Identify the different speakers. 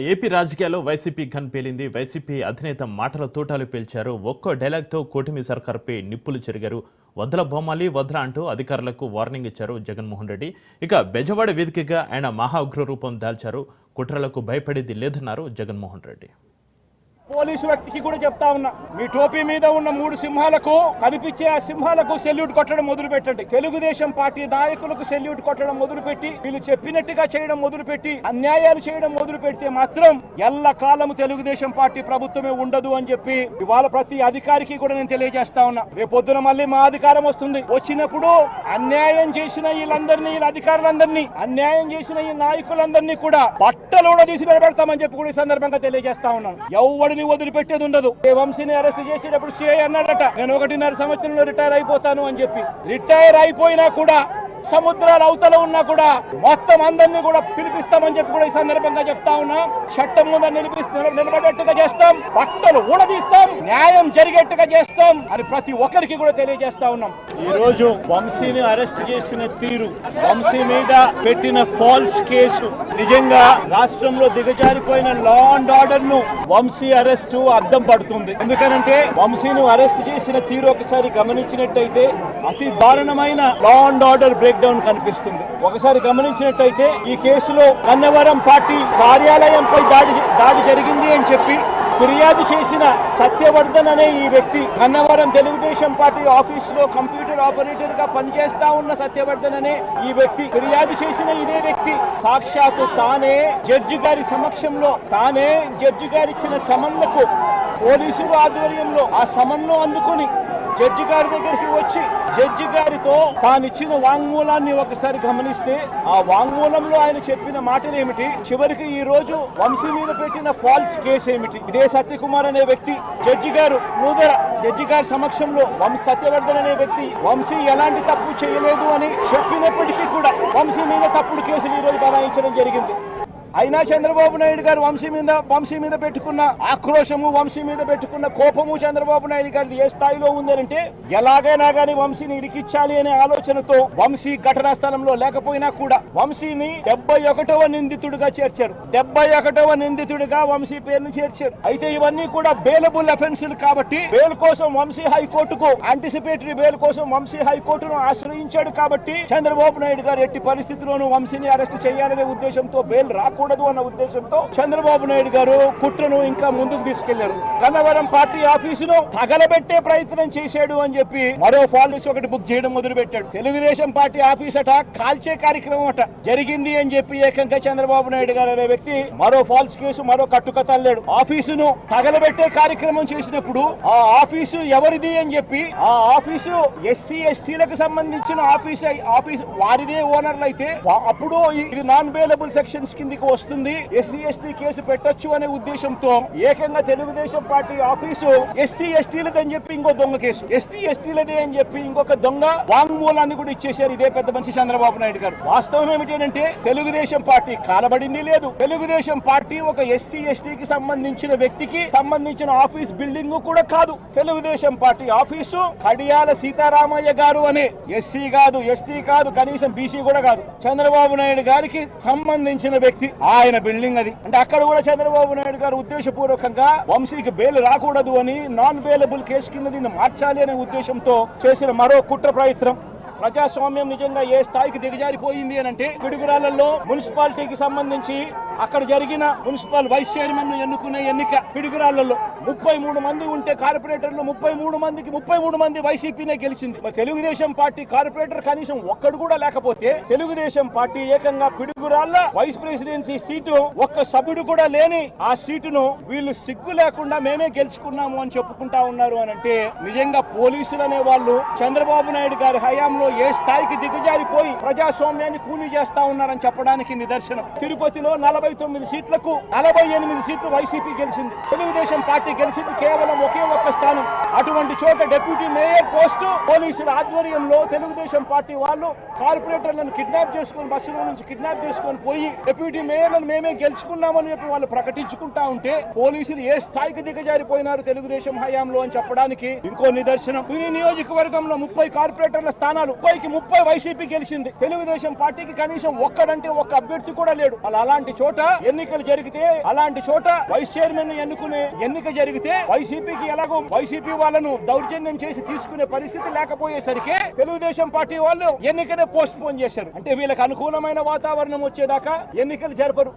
Speaker 1: AP రాజకీయాల్లో YCP gun పేలింది. YCP అధినేత మాటల తోటాలు పేల్చారు. ఒక్కో డైలాగ్తో కూటమి సర్కార్పై నిప్పులు చెరిగారు. వదల బొమ్మాలి వదల అంటూ అధికారులకు వార్నింగ్ ఇచ్చారు జగన్మోహన్ రెడ్డి. ఇక బెజవాడ వేదికగా ఆయన మహా ఉగ్ర రూపం దాల్చారు. కుట్రలకు భయపడేది లేదన్నారు జగన్మోహన్ రెడ్డి.
Speaker 2: పోలీసు వ్యక్తికి కూడా చెప్తా ఉన్నా, మీ టోపీ మీద ఉన్న 3 సింహాలకు కనిపించే ఆ సింహాలకు సెల్యూట్ కొట్టడం మొదలు పెట్టండి. తెలుగుదేశం పార్టీ నాయకులకు సెల్యూట్ కొట్టడం మొదలుపెట్టి వీళ్ళు చెప్పినట్టుగా చేయడం మొదలుపెట్టి అన్యాయాలు చేయడం మొదలు పెడితే మాత్రం ఎల్ల కాలము తెలుగుదేశం పార్టీ ప్రభుత్వమే ఉండదు అని చెప్పి ఇవాళ ప్రతి అధికారికి కూడా నేను తెలియజేస్తా ఉన్నా. రేపొద్దున మళ్ళీ మా అధికారం వస్తుంది. వచ్చినప్పుడు అన్యాయం చేసిన వీళ్ళందరినీ, వీళ్ళ అధికారులందరినీ, అన్యాయం చేసిన ఈ నాయకులందరినీ కూడా బట్టలు కూడా తీసి నిలబెడతామని చెప్పి కూడా ఈ సందర్భంగా తెలియజేస్తా ఉన్నాను. ఎవరిని వదిలిపెట్టేది ఉండదు. వంశీని అరెస్ట్ చేసేటప్పుడు సిఐ అన్నాడట, నేను 1.5 సంవత్సరంలో రిటైర్ అయిపోతాను అని చెప్పి. రిటైర్ అయిపోయినా కూడా సముద్రాల అవతల ఉన్నా కూడా మొత్తం అందరినీ కూడా పిలిపిస్తామని చెప్పి కూడా ఈ సందర్భంగా చెప్తా ఉన్నా. చట్టం ముందు నిలబడేట్టుగా చేస్తాం, బట్టలు ఊడదీస్తాం, న్యాయం జరిగేట్టుగా చేస్తాం అని ప్రతి ఒక్కరికి కూడా తెలియజేస్తా ఉన్నాం. ఈ రోజు వంశీని అరెస్ట్ చేసిన తీరు, వంశీ మీద పెట్టిన ఫాల్స్ కేసు నిజంగా రాష్ట్రంలో దిగజారిపోయిన లా అండ్ ఆర్డర్ ను వంశీ అరెస్టు అద్దం పడుతుంది. ఎందుకనంటే వంశీని అరెస్ట్ చేసిన తీరు ఒకసారి గమనించినట్టయితే అతి దారుణమైన law and order break down కనిపిస్తుంది. ఒకసారి గమనించినట్టయితే ఈ కేసులో గన్నవరం పార్టీ కార్యాలయంపై దాడి జరిగింది అని చెప్పి ఫిర్యాదు చేసిన సత్యవర్ధన్ అనే ఈ వ్యక్తి, గన్నవరం తెలుగుదేశం పార్టీ ఆఫీస్ లో కంప్యూటర్ ఆపరేటర్ గా పనిచేస్తా ఉన్న సత్యవర్ధన్ అనే ఈ వ్యక్తి ఫిర్యాదు చేసిన ఇదే వ్యక్తి సాక్షాత్తు తానే జడ్జి గారి సమక్షంలో, తానే జడ్జి గారి ఇచ్చిన సమన్లకు పోలీసుల ఆధ్వర్యంలో ఆ సమన్ను అందుకుని జడ్జి గారి దగ్గరికి వచ్చి జడ్జి గారితో తానిచ్చిన వాంగ్మూలాన్ని ఒకసారి గమనిస్తే ఆ వాంగ్మూలంలో ఆయన చెప్పిన మాటలు ఏమిటి, చివరికి ఈ రోజు వంశీ మీద పెట్టిన ఫాల్స్ కేసు ఏమిటి. ఇదే సత్యకుమార్ అనే వ్యక్తి జడ్జి గారు ముందర జడ్జి గారి సమక్షంలో సత్యవర్ధన్ అనే వ్యక్తి వంశీ ఎలాంటి తప్పు చేయలేదు అని చెప్పినప్పటికీ కూడా వంశీ మీద తప్పుడు కేసులు ఈ రోజు బనాయించడం జరిగింది. అయినా చంద్రబాబు నాయుడు గారు వంశీ మీద పెట్టుకున్న ఆక్రోశము, వంశీ మీద పెట్టుకున్న కోపము చంద్రబాబు నాయుడు గారిది ఏ స్థాయిలో ఉందంటే వంశీని వంశీని ఇరికిచ్చాలి అనే ఆలోచనతో వంశీ ఘటనా స్థలంలో లేకపోయినా కూడా వంశీని 71వ నిందితుడిగా చేర్చారు. 71వ నిందితుడిగా వంశీ పేరును చేర్చారు. అయితే ఇవన్నీ కూడా బెయిలబుల్ అఫెన్సులు కాబట్టి బెయిల్ కోసం వంశీ హైకోర్టుకు యాంటిసిపేటరీ బెయిల్ కోసం వంశీ హైకోర్టును ఆశ్రయించాడు. కాబట్టి చంద్రబాబు నాయుడు గారు ఎట్టి పరిస్థితుల్లోనూ వంశీని అరెస్ట్ చేయాలనే ఉద్దేశంతో బెయిల్ రాకూడదు అన్న ఉద్దేశంతో చంద్రబాబు నాయుడు గారు కుట్రను ఇంకా ముందుకు తీసుకెళ్లారు. గన్నవరం పార్టీ ఆఫీసును తగలబెట్టే ప్రయత్నం చేశాడు అని చెప్పి మరో ఫాల్స్ ఒకటి బుక్ చేయడం మొదలు పెట్టాడు. తెలుగుదేశం పార్టీ ఆఫీస్ అట కాల్చే కార్యక్రమం అట జరిగింది అని చెప్పి ఏకంగా చంద్రబాబు నాయుడు గారు అనే వ్యక్తి మరో ఫాల్స్ కేసు, మరో కట్టుకథ అల్లాడు. ఆఫీసును తగలబెట్టే కార్యక్రమం చేసినప్పుడు ఆ ఆఫీసు ఎవరిది అని చెప్పి, ఆ ఆఫీసు ఎస్సీ ఎస్టీలకు సంబంధించిన ఆఫీస్ వారిదే ఓనర్లు అయితే అప్పుడు ఇది నాన్ బెయిలబుల్ సెక్షన్స్ కిందికి వస్తుంది, ఎస్సీ ఎస్టీ కేసు పెట్టొచ్చు అనే ఉద్దేశంతో ఏకంగా తెలుగుదేశం పార్టీ ఆఫీసు ఎస్సీ ఎస్టీలదని చెప్పి ఇంకో దొంగ కేసు, ఎస్టీ ఎస్టీలదే అని చెప్పి ఇంకొక దొంగ వాంగ్మూలాన్ని కూడా ఇచ్చేశారు ఇదే పెద్ద మనిషి చంద్రబాబు నాయుడు గారు. వాస్తవం ఏమిటంటే తెలుగుదేశం పార్టీ కాలబడింది లేదు. తెలుగుదేశం పార్టీ ఒక ఎస్సీ ఎస్టీకి సంబంధించిన వ్యక్తికి సంబంధించిన ఆఫీస్ బిల్డింగ్ కూడా కాదు. తెలుగుదేశం పార్టీ ఆఫీసు కడియాల సీతారామయ్య గారు అనే ఎస్సీ కాదు, ఎస్టీ కాదు, కనీసం బీసీ కూడా కాదు, చంద్రబాబు నాయుడు గారికి సంబంధించిన వ్యక్తి ఆయన బిల్డింగ్ అది. అంటే అక్కడ కూడా చంద్రబాబు నాయుడు గారు ఉద్దేశపూర్వకంగా వంశీకి బెయిల్ రాకూడదు అని నాన్ బెయిలబుల్ కేసు కింద దీన్ని మార్చాలి అనే ఉద్దేశంతో చేసిన మరో కుట్ర ప్రయత్నం. ప్రజాస్వామ్యం నిజంగా ఏ స్థాయికి దిగజారిపోయింది అని అంటే పిడుగురాళ్లలో మున్సిపాలిటీకి సంబంధించి అక్కడ జరిగిన మున్సిపల్ వైస్ చైర్మన్ ఎన్నుకునే ఎన్నిక పిడుగురాళ్లలో 33 మంది ఉంటే కార్పొరేటర్లు 33 మంది వైసీపీనే గెలిచింది. తెలుగుదేశం పార్టీ కార్పొరేటర్ కనీసం ఒక్కడు కూడా లేకపోతే తెలుగుదేశం పార్టీ ఏకంగా పిడుగురాళ్ల వైస్ ప్రెసిడెన్సీ సీటు ఒక్క సభ్యుడు కూడా లేని ఆ సీటును వీళ్ళు సిగ్గు లేకుండా మేమే గెలుచుకున్నాము అని చెప్పుకుంటా ఉన్నారు అని అంటే నిజంగా పోలీసులు అనే వాళ్ళు చంద్రబాబు నాయుడు గారి హయాంలో ఏ స్థాయికి దిగజారిపోయి ప్రజాస్వామ్యాన్ని కూలీ చేస్తా ఉన్నారని చెప్పడానికి నిదర్శనం. తిరుపతిలో 49 సీట్లకు 48 సీట్లు వైసీపీ గెలిచింది. తెలుగుదేశం పార్టీ గెలిచింది కేవలం ఒకే ఒక్క స్థానం. అటువంటి చోట డిప్యూటీ మేయర్ పోస్టు పోలీసుల ఆధ్వర్యంలో తెలుగుదేశం పార్టీ వాళ్ళు కార్పొరేటర్లను కిడ్నాప్ చేసుకుని బస్సులో నుంచి కిడ్నాప్ చేసుకుని పోయి డిప్యూటీ మేయర్లను మేమే గెలుచుకున్నామని చెప్పి వాళ్ళు ప్రకటించుకుంటా ఉంటే పోలీసులు ఏ స్థాయికి దిగజారిపోయినారు తెలుగుదేశం హయాంలో అని చెప్పడానికి ఇంకో నిదర్శనం. ఈ నియోజకవర్గంలో 30 కార్పొరేటర్ల స్థానాలు 30 వైసీపీ గెలిచింది. తెలుగుదేశం పార్టీకి కనీసం ఒక్కడంటే ఒక్క అభ్యర్థి కూడా లేడు. అలాంటి చోట ఎన్నికలు జరిగితే, అలాంటి చోట వైస్ చైర్మన్ ఎన్నుకునే ఎన్నిక జరిగితే వైసీపీకి ఎలాగో వైసీపీ వాళ్ళను దౌర్జన్యం చేసి తీసుకునే పరిస్థితి లేకపోయేసరికి తెలుగుదేశం పార్టీ వాళ్ళు ఎన్నికనే పోస్ట్ పోన్ చేశారు. అంటే వీళ్ళకి అనుకూలమైన వాతావరణం వచ్చేదాకా ఎన్నికలు జరపరు.